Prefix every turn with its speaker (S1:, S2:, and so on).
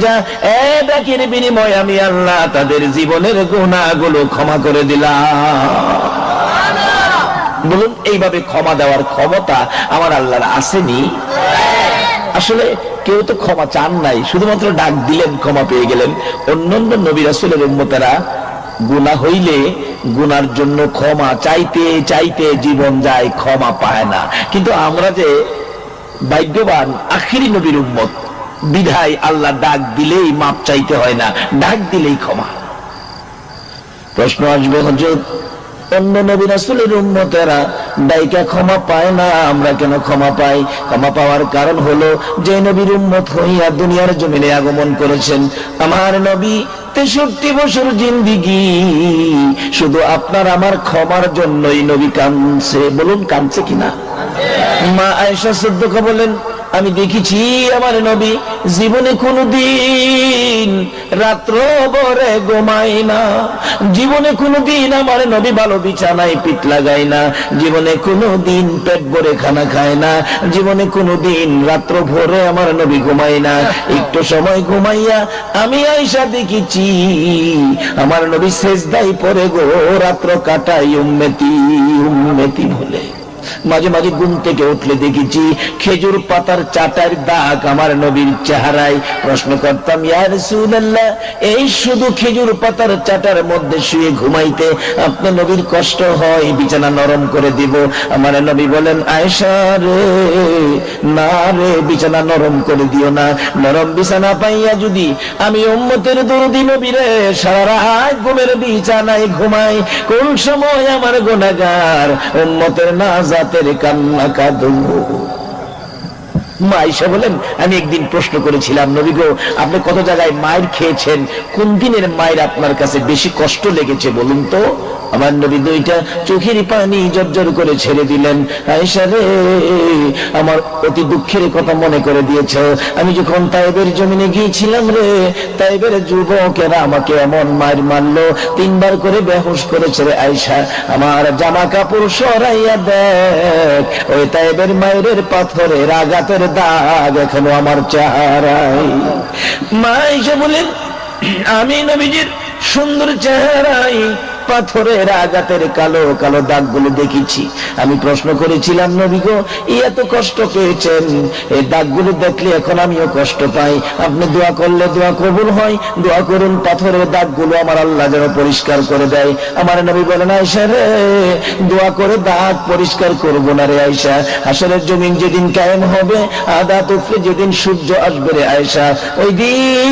S1: দুইটা, এটাকের বিনিময়ে আমি আল্লাহ তাদের জীবনের গুনাহগুলো ক্ষমা করে দিলাম। বলুন, এইভাবে ক্ষমা দেওয়ার ক্ষমতা আমার আল্লাহর আসেনি? আসলে কেউ তো ক্ষমা চান নাই, শুধুমাত্র ডাক দিলেন, ক্ষমা পেয়ে গেলেন। অন্যান্য নবী রাসূলের উম্মতেরা গুনাহ হইলে গুনার জন্য ক্ষমা চাইতে চাইতে জীবন যায়, ক্ষমা পায় না। কিন্তু আমরা যে ভাগ্যবান, আখিরি নবীর উম্মত, বিধায় আল্লাহ ডাক দিলেই মাপ চাইতে হয় না, ডাক দিলেই ক্ষমা। প্রশ্ন আসবে, হুজুর অন্য নবী রাসূলের উম্মতেরা ডাইকা ক্ষমা পায় না, আমরা কেন ক্ষমা পাই? ক্ষমা পাওয়ার কারণ হলো, যে নবীর উম্মত হইয়া দুনিয়ার জমিনে আগমন করেছেন আমার নবী 63 বছর জিন্দেগি শুধু আপনার আমার ক্ষমার জন্যই নবী কাঁদছে। বলুন, কাঁদছে কিনা? মা আয়েশা সিদ্দিকা বলেন, আমি দেখেছি আমার নবী জীবনে কোনদিন রাত্র ভরে ঘুমায় না, জীবনে কোনদিন আমার নবী ভালো বিছানায় পিঠ লাগায় না, জীবনে কোনদিন পেট ভরে খানা খায় না, জীবনে কোনদিন রাত্র ভরে আমার নবী ঘুমায় না। একটু সময় ঘুমাইয়া আমি আয়েশা দেখেছি আমার নবী সেজদায় পড়ে গো রাত্র কাটাই উম্মতি উম্মতি বলে। মাঝে মাঝে ঘুম থেকে উঠলে দেখেছি খেজুর পাতার চাটার দাগ আমার নবীর চেহারায়। প্রশ্ন করতাম, ইয়া রাসূলুল্লাহ, এই শুধু খেজুর পাতার চাটার মধ্যে শুয়ে ঘুমাইতে আপনার নবীর কষ্ট হয়, বিছানা নরম করে দিব? আমার নবী বলেন, আয়েশা রে, না রে, বিছানা নরম করে দিও না। নরম বিছানা পাইয়া যদি আমি উম্মতের দরদি নবী রে সারা রাত ঘুমের বিছানায় ঘুমাই, কোন সময় আমার গুনাহগার উম্মতের নাজাতের কান্না কাঁদবো? মা আয়েশা বলেন, আমি একদিন প্রশ্ন করেছিলাম, নবী গো, আপনি কত জায়গায় মায়ের খেয়েছেন, কোন দিনের মায়ের আপনার কাছে বেশি কষ্ট লেগেছে বলুন তো? আমার নবী দুইটা চোখের পানি জর্জর করে ছেড়ে দিলেন। আয়েশা রে, আমার অতি দুঃখের কথা মনে করে দিয়েছ। আমি যখন তায়েবের জমিনে গিয়েছিলাম রে, তায়েবের যুবকেরা আমাকে এমন মার মারলো, 3 বার করে বেহুশ করেছে রে আয়েশা। আমার জামা কাপড় সরাইয়া দেখ, ওই তায়েবের মায়ের পাথরের আঘাতের দাগ এখনো আমার চেহারায়। মা আয়েশা বলেন, আমি নবীজির সুন্দর চেহারায় পাথরের আঘাতের কালো কালো দাগগুলো দেখেছি। আমি প্রশ্ন করেছিলাম, নবী গো, এত কষ্ট পেয়েছেন, এই দাগগুলো দেখলে এখন আমিও কষ্ট পাই, আপনি দোয়া করলে দোয়া কবুল হয়, দোয়া করুন পাথরের দাগগুলো আমার আল্লাহ যেন পরিষ্কার করে দেয়। আমার নবী বলেন, আয়েশা রে, দোয়া করে দাগ পরিষ্কার করবো না রে আয়েশা, হাসরের জমিন যেদিন কায়েম হবে, আদাত উপরে যেদিন সূর্য আসবে রে আয়েশা, ওই দিন